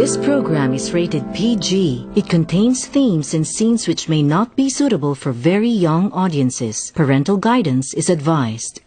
This program is rated PG. It contains themes and scenes which may not be suitable for very young audiences. Parental guidance is advised.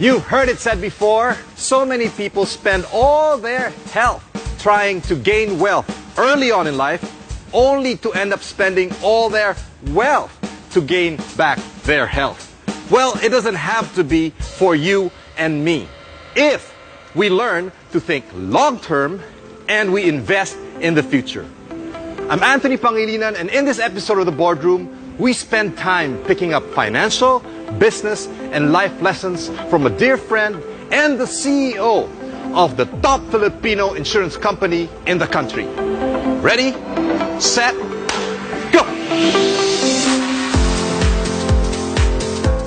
You've heard it said before, so many people spend all their health trying to gain wealth early on in life, only to end up spending all their wealth to gain back their health. Well, it doesn't have to be for you and me if we learn to think long-term and we invest in the future. I'm Anthony Pangilinan, and in this episode of The Boardroom, we spend time picking up financial, business, and life lessons from a dear friend and the CEO of the top Filipino insurance company in the country. Ready, set, go!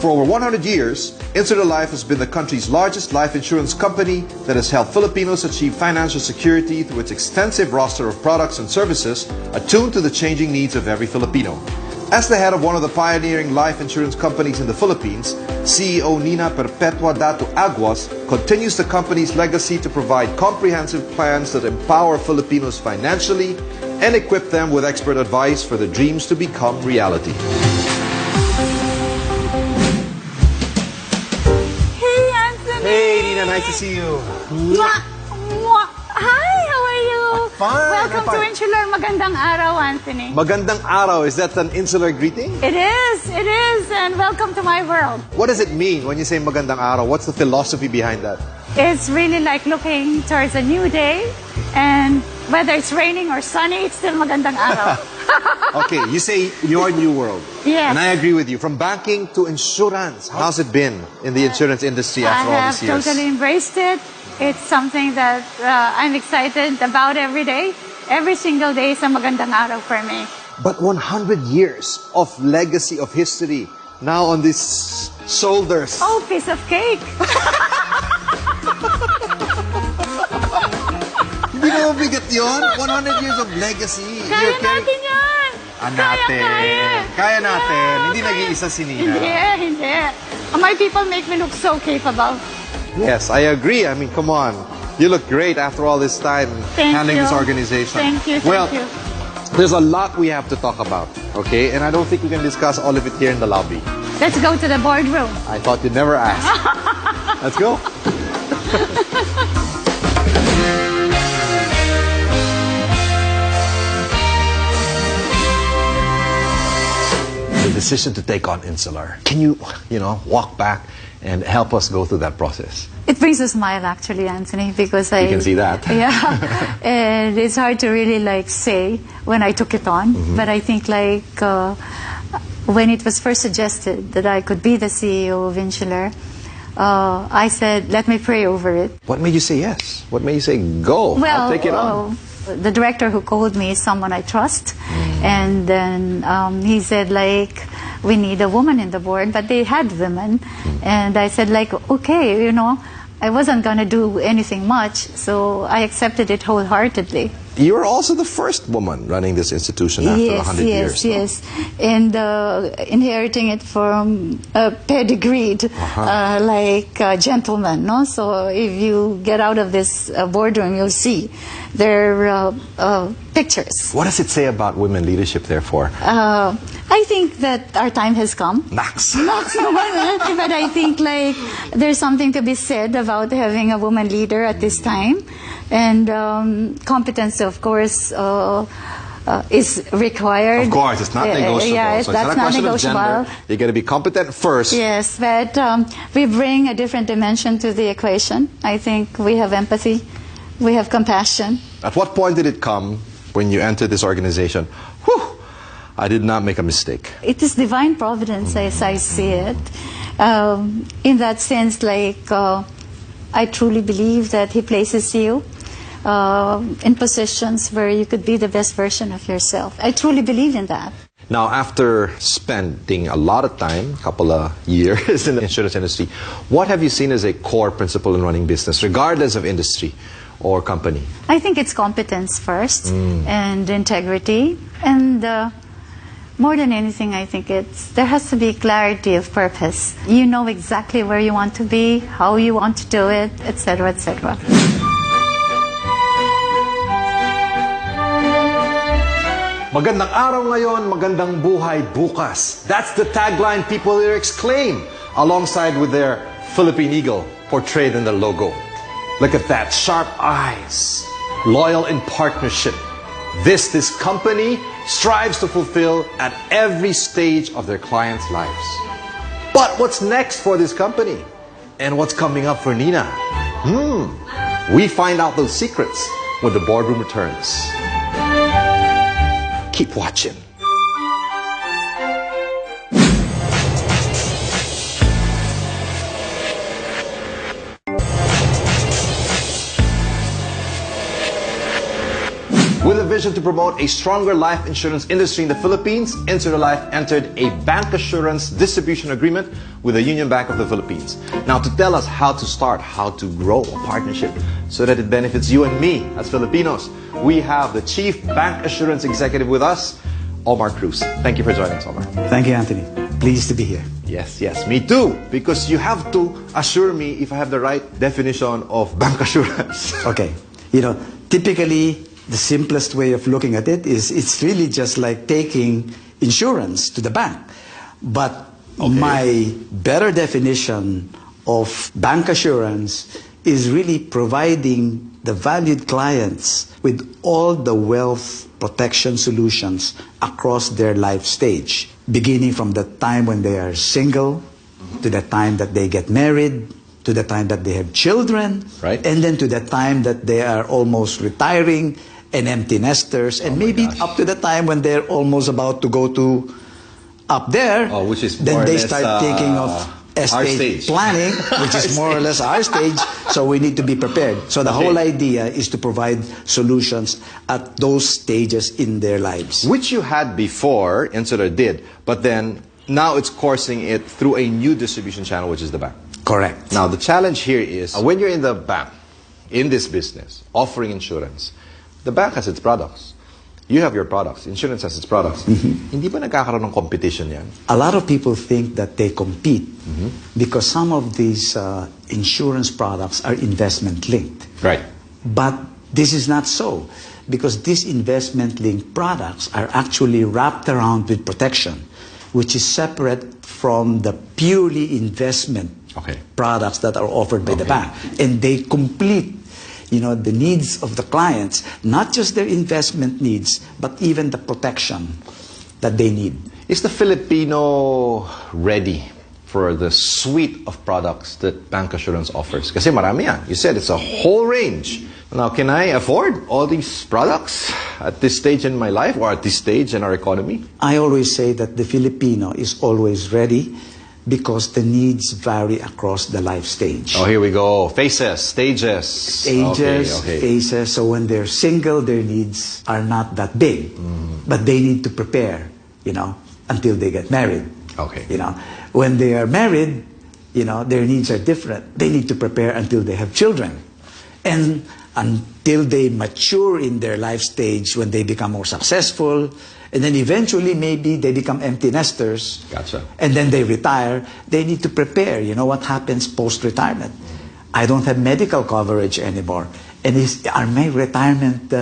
For over 100 years, Insular Life has been the country's largest life insurance company that has helped Filipinos achieve financial security through its extensive roster of products and services attuned to the changing needs of every Filipino. As the head of one of the pioneering life insurance companies in the Philippines, CEO Nina Perpetua Datu Aguas continues the company's legacy to provide comprehensive plans that empower Filipinos financially and equip them with expert advice for their dreams to become reality. Hey, Anthony! Hey, Nina, nice to see you. Mwah! Mwah! Hi, how are you? Fine. Welcome to Insular. Magandang araw, Anthony. Magandang araw. Is that an insular greeting? It is, and welcome to my world. What does it mean when you say magandang araw? What's the philosophy behind that? It's really like looking towards a new day, and whether it's raining or sunny, it's still magandang araw. Okay, you say your new world. Yes. And I agree with you. From banking to insurance, how's it been in the insurance industry after all these years? I have totally embraced it. It's something that I'm excited about every day. Every single day is a magandang araw for me. But 100 years of legacy of history now on these shoulders. Oh, piece of cake. Hindi mo mabigat yun? 100 years of legacy. Kaya natin yan. Kaya natin. Hindi nag-iisa si Nina. Hindi. My people make me look so capable. Yes, I agree. I mean, come on. You look great after all this time handling this organization. Thank you. Well, there's a lot we have to talk about, okay? And I don't think we can discuss all of it here in the lobby. Let's go to the boardroom. I thought you'd never ask. Let's go. The decision to take on Insular. Can you walk back and help us go through that process? It brings a smile, actually, Anthony, because You can see that. Yeah, and it's hard to really say when I took it on. But I think when it was first suggested that I could be the CEO of Insular, I said, let me pray over it. What made you say yes? What made you say go? Well, I'll take it on. The director who called me is someone I trust, and then he said we need a woman in the board, but they had women, and I said okay, I wasn't going to do anything much, so I accepted it wholeheartedly. You were also the first woman running this institution after 100 years. Yes, and inheriting it from a pedigreed, gentleman. No? So if you get out of this boardroom, you'll see their pictures. What does it say about women leadership, therefore? I think that our time has come. Max. But I think there's something to be said about having a woman leader at this time. And competence, of course, is required. Of course, it's not negotiable. Yeah, so that's it's not a question negotiable. of gender. You got to be competent first. Yes, but we bring a different dimension to the equation. I think we have empathy, we have compassion. At what point did it come when you entered this organization? Whew, I did not make a mistake. It is divine providence, as I see it. In that sense, like, I truly believe that he places you in positions where you could be the best version of yourself. I truly believe in that. Now, after spending a lot of time, a couple of years in the insurance industry, what have you seen as a core principle in running business, regardless of industry or company? I think it's competence first, and integrity, and more than anything, I think there has to be clarity of purpose. You know exactly where you want to be, how you want to do it, etc., etc. Magandang araw ngayon, magandang buhay bukas. That's the tagline people here exclaim, alongside with their Philippine eagle portrayed in the logo. Look at that, sharp eyes, loyal in partnership. This company strives to fulfill at every stage of their clients' lives. But what's next for this company? And what's coming up for Nina? We find out those secrets when the boardroom returns. Keep watching. With a vision to promote a stronger life insurance industry in the Philippines, Insular Life entered a bank assurance distribution agreement with the Union Bank of the Philippines. Now, to tell us how to start, how to grow a partnership so that it benefits you and me as Filipinos, we have the Chief Bank Assurance Executive with us, Omar Cruz. Thank you for joining us, Omar. Thank you, Anthony. Pleased to be here. Yes, me too. Because you have to assure me if I have the right definition of bank assurance. Okay. Typically, the simplest way of looking at it is it's really just like taking insurance to the bank. But my better definition of bank assurance is really providing the valued clients with all the wealth protection solutions across their life stage, beginning from the time when they are single, to the time that they get married, to the time that they have children, right, and then to the time that they are almost retiring and empty nesters, and maybe up to the time when they're almost about to go to up there, which is then they start thinking of estate planning, which is more or less our stage, so we need to be prepared. So the whole idea is to provide solutions at those stages in their lives. Which you had before, Insular did, but then now it's coursing it through a new distribution channel, which is the bank. Correct. Now, the challenge here is, when you're in the bank, in this business, offering insurance, the bank has its products. You have your products. Insurance has its products. Hindi ba nagkakaroon ng competition yan? A lot of people think that they compete because some of these insurance products are investment linked. Right. But this is not so, because these investment linked products are actually wrapped around with protection, which is separate from the purely investment products that are offered by the bank. And they complete the needs of the clients, not just their investment needs, but even the protection that they need. Is the Filipino ready for the suite of products that bank assurance offers? Kasi marami yan. You said it's a whole range. Now, can I afford all these products at this stage in my life or at this stage in our economy? I always say that the Filipino is always ready, because the needs vary across the life stage. Oh, here we go. Phases, stages. Phases. So when they're single, their needs are not that big. But they need to prepare, until they get married. When they are married, their needs are different. They need to prepare until they have children. And until they mature in their life stage, when they become more successful, and then eventually maybe they become empty nesters. Gotcha. And then they retire. They need to prepare. What happens post-retirement? I don't have medical coverage anymore. And are my retirement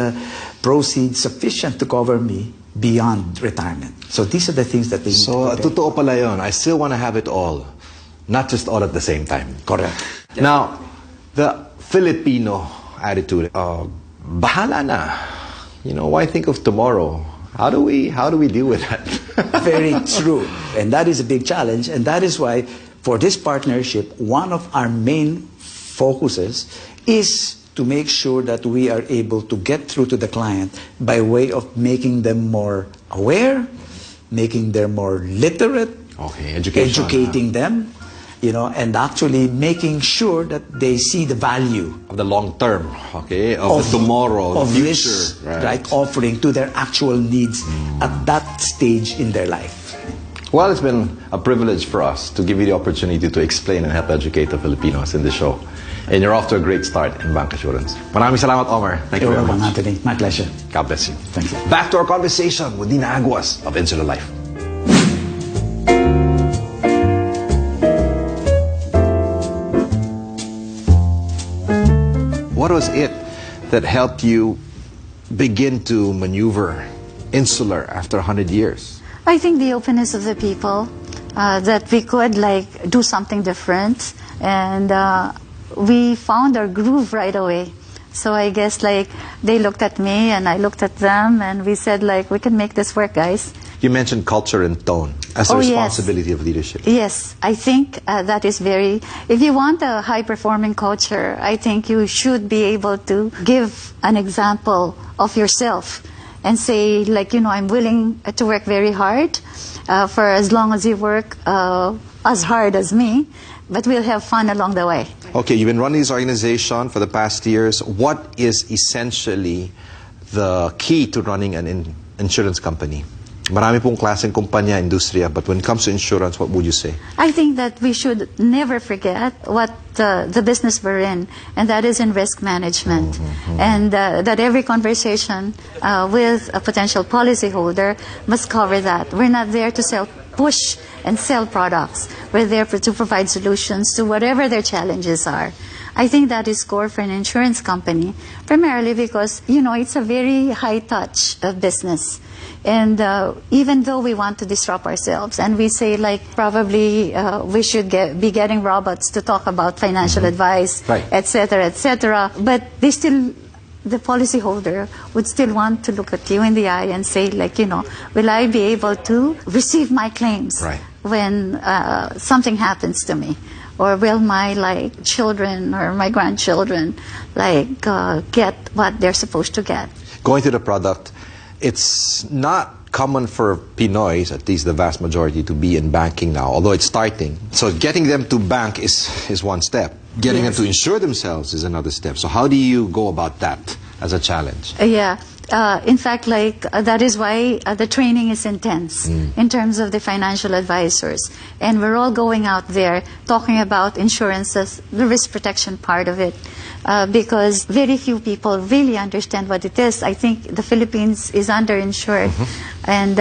proceeds sufficient to cover me beyond retirement? So these are the things that they need to prepare. Totoo pala yun. I still want to have it all. Not just all at the same time. Correct. Now, the Filipino attitude, bahala na. Why think of tomorrow? How do we deal with that? Very true. And that is a big challenge. And that is why, for this partnership, one of our main focuses is to make sure that we are able to get through to the client by way of making them more aware, making them more literate, educating them, and actually making sure that they see the value Of the long term, okay, of the tomorrow, of the this future, right offering to their actual needs at that stage in their life. Well, it's been a privilege for us to give you the opportunity to explain and help educate the Filipinos in the show. And you're off to a great start in bank assurance. Maraming salamat, Omar. Thank you very much. Anthony. My pleasure. God bless you. Thank you. Back to our conversation with Nina Aguas of Insular Life. What was it that helped you begin to maneuver Insular after 100 years? I think the openness of the people, that we could do something different, and we found our groove right away. So I guess they looked at me and I looked at them, and we said we can make this work, guys. You mentioned culture and tone as a responsibility of leadership. Yes, I think that is if you want a high-performing culture, I think you should be able to give an example of yourself and say, I'm willing to work very hard for as long as you work as hard as me, but we'll have fun along the way. Okay, you've been running this organization for the past years. What is essentially the key to running an insurance company? Marami pong klaseng kumpanya, industriya, but when it comes to insurance, what would you say? I think that we should never forget what the business we're in, and that is in risk management. And that every conversation with a potential policyholder must cover that. We're not there to push and sell products. We're there to provide solutions to whatever their challenges are. I think that is core for an insurance company, primarily because, it's a very high-touch business. And even though we want to disrupt ourselves, and we say probably we should be getting robots to talk about financial advice, right, etc., but the policyholder would still want to look at you in the eye and say, will I be able to receive my claims when something happens to me? Or will my children or my grandchildren get what they're supposed to get? Going to the product, it's not common for Pinoys, at least the vast majority, to be in banking now, although it's starting. So getting them to bank is one step. Getting them to insure themselves is another step. So how do you go about that as a challenge? In fact, that is why the training is intense in terms of the financial advisors. And we're all going out there talking about insurance as the risk protection part of it. Because very few people really understand what it is. I think the Philippines is underinsured. And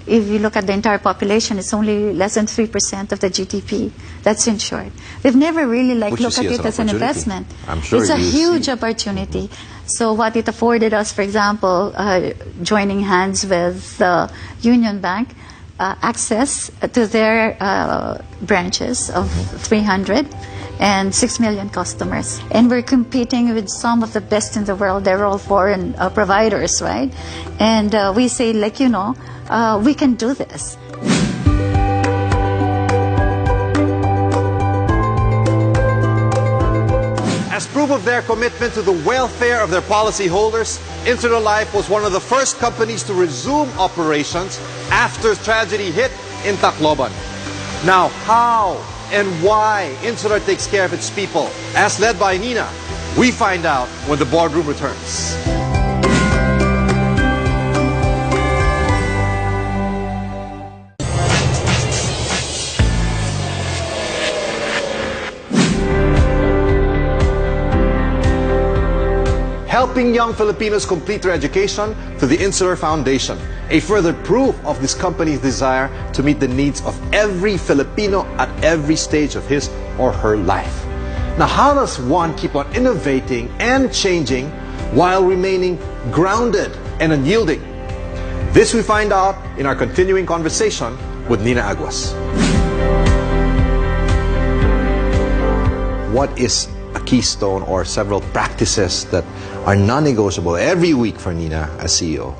if you look at the entire population, it's only less than 3% of the GDP that's insured. We've never really looked at it as an investment. I'm sure it's a huge opportunity. So what it afforded us, for example, joining hands with Union Bank, access to their branches of 300 and 6 million customers. And we're competing with some of the best in the world. They're all foreign providers, right? And we say, we can do this. As proof of their commitment to the welfare of their policyholders, Insular Life was one of the first companies to resume operations after tragedy hit in Tacloban. Now, how and why Insular takes care of its people, as led by Nina, we find out when the Boardroom returns. Helping young Filipinos complete their education through the Insular Foundation, a further proof of this company's desire to meet the needs of every Filipino at every stage of his or her life. Now, how does one keep on innovating and changing while remaining grounded and unyielding? This we find out in our continuing conversation with Nina Aguas. What is a keystone or several practices that are non-negotiable every week for Nina as CEO?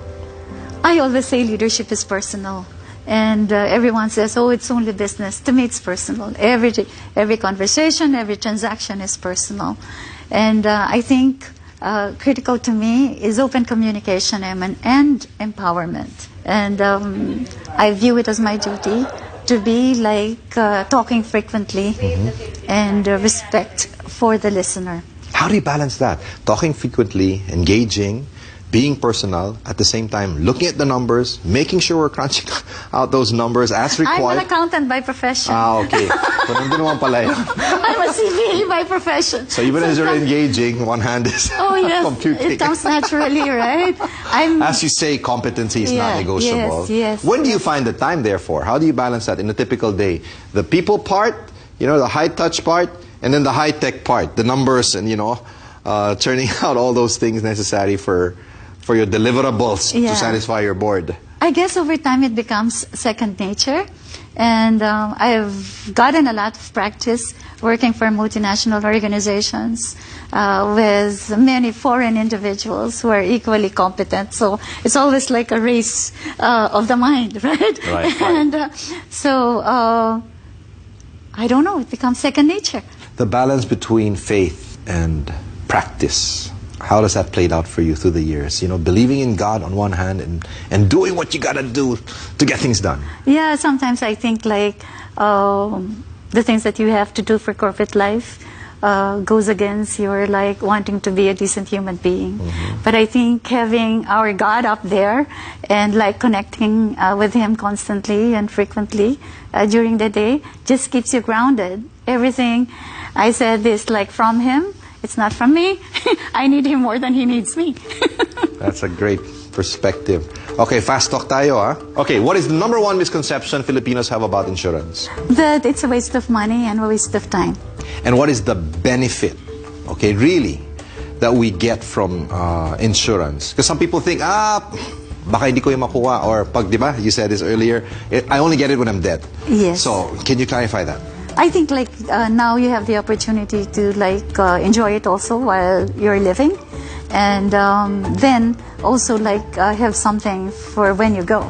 I always say leadership is personal. And everyone says, oh, it's only business. To me, it's personal. Every conversation, every transaction is personal. And I think critical to me is open communication and empowerment. And I view it as my duty to be like talking frequently and respect for the listener. How do you balance that? Talking frequently, engaging, being personal, at the same time looking at the numbers, making sure we're crunching out those numbers as required. I'm an accountant by profession. Okay. So, nandun naman pala yun. I'm a CPA by profession. So even as you're engaging, one hand is computing. It comes naturally, right? As you say, competency is not negotiable. Yes. When do you find the time, therefore? How do you balance that in a typical day? The people part, the high-touch part, and then the high-tech part, the numbers and, turning out all those things necessary for your deliverables to satisfy your board. I guess over time it becomes second nature. And I've gotten a lot of practice working for multinational organizations with many foreign individuals who are equally competent. So it's always like a race of the mind, right? Right. And so I don't know, it becomes second nature. The balance between faith and practice, how does that play out for you through the years? Believing in God on one hand and doing what you gotta do to get things done. Yeah, sometimes I think like the things that you have to do for corporate life goes against your like wanting to be a decent human being. But I think having our God up there and like connecting with Him constantly and frequently during the day just keeps you grounded. Everything I said is like from Him. It's not from me. I need Him more than He needs me. That's a great perspective. Okay, fast talk tayo, ha? Okay, what is the number one misconception Filipinos have about insurance? That it's a waste of money and a waste of time. And what is the benefit, okay, really, that we get from insurance? Because some people think, baka hindi ko yung makuha, or pag, di ba, you said this earlier, I only get it when I'm dead. Yes. So, can you clarify that? I think like now you have the opportunity to like enjoy it also while you're living, and then also like have something for when you go.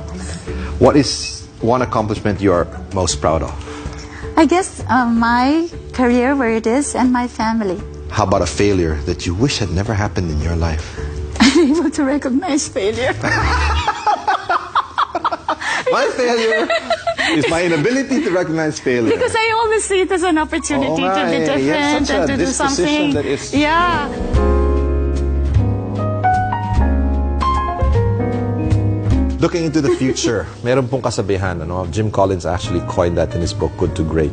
What is one accomplishment you're most proud of? I guess my career where it is and my family. How about a failure that you wish had never happened in your life? I'm able to recognize failure. My failure is my inability to recognize failure. Because I always see it as an opportunity to be different and to do something. That is... Yeah. Looking into the future, meron pong kasabihan, Jim Collins actually coined that in his book, Good to Great,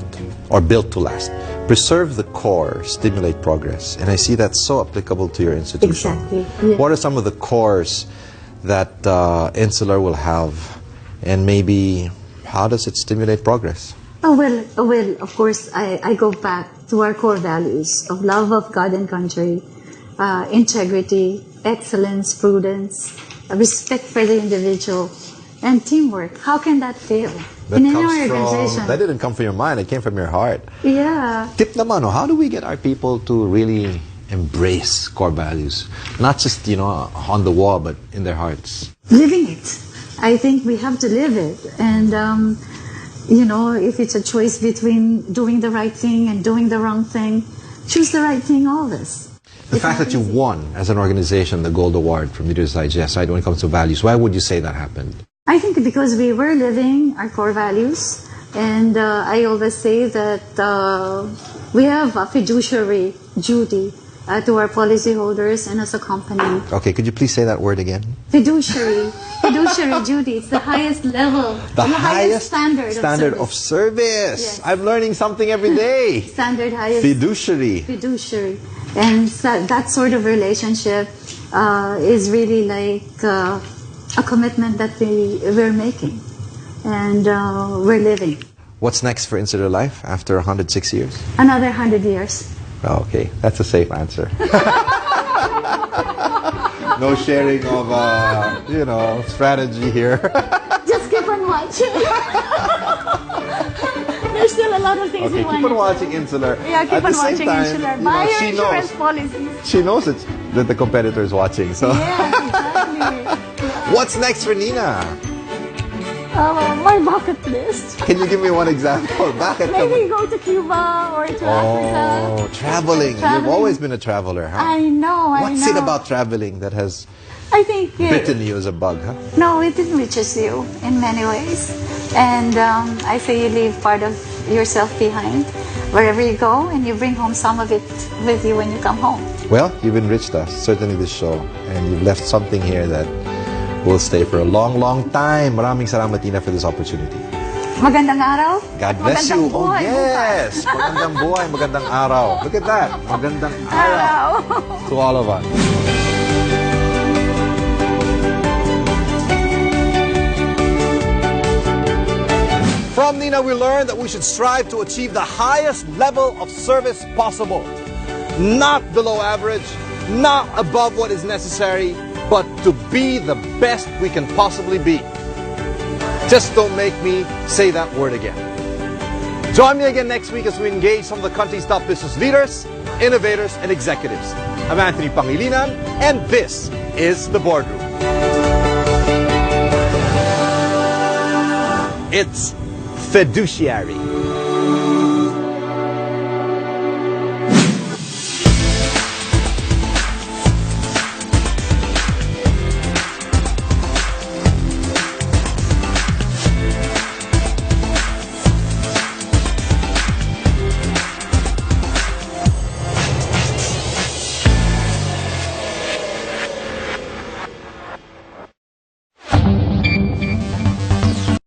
or Built to Last. Preserve the core, stimulate progress. And I see that's so applicable to your institution. Exactly. Yeah. What are some of the cores that Insular will have? And maybe, how does it stimulate progress? Well, of course, I go back to our core values of love of God and country, integrity, excellence, prudence, respect for the individual, and teamwork. How can that fail in any organization? That didn't come from your mind, it came from your heart. Yeah. Tip naman, how do we get our people to really embrace core values? Not just, on the wall, but in their hearts. Living it. I think we have to live it. And, if it's a choice between doing the right thing and doing the wrong thing, choose the right thing always. The fact that you won as an organization the Gold Award from Leaders Digest, right, when it comes to values, why would you say that happened? I think because we were living our core values, and I always say that we have a fiduciary duty to our policyholders and as a company. Okay, could you please say that word again? Fiduciary duty. It's the highest level, the highest standard of service. Yes. I'm learning something every day. Highest. Fiduciary. And that sort of relationship is really like a commitment that we're making and we're living. What's next for Insular Life after 106 years? Another 100 years. Oh, okay, that's a safe answer. No sharing of, strategy here. Just keep on watching. There's still a lot of things we want. Keep on watching Insular. Yeah, keep on watching Insular. Buy your insurance policies. She knows that the competitor is watching. So. Yes, exactly. What's next for Nina? My bucket list. Can you give me one example? Maybe go to Cuba or to Africa. Traveling. You've always been a traveler, huh? I know. What's it about traveling that has I think bitten you as a bug, huh? no, it enriches you in many ways. And I feel you leave part of yourself behind wherever you go, and you bring home some of it with you when you come home. Well, you've enriched us, certainly this show, and you've left something here that will stay for a long, long time. Maraming salamat, Tina, for this opportunity. Magandang araw. God bless Magandang you. Oh, buhay yes. Magandang buhay, magandang araw. Look at that. Magandang araw to all of us. From Nina, we learned that we should strive to achieve the highest level of service possible. Not below average, not above what is necessary, but to be the best we can possibly be. Just don't make me say that word again. Join me again next week as we engage some of the country's top business leaders, innovators, and executives. I'm Anthony Pangilinan, and this is The Boardroom. It's fiduciary.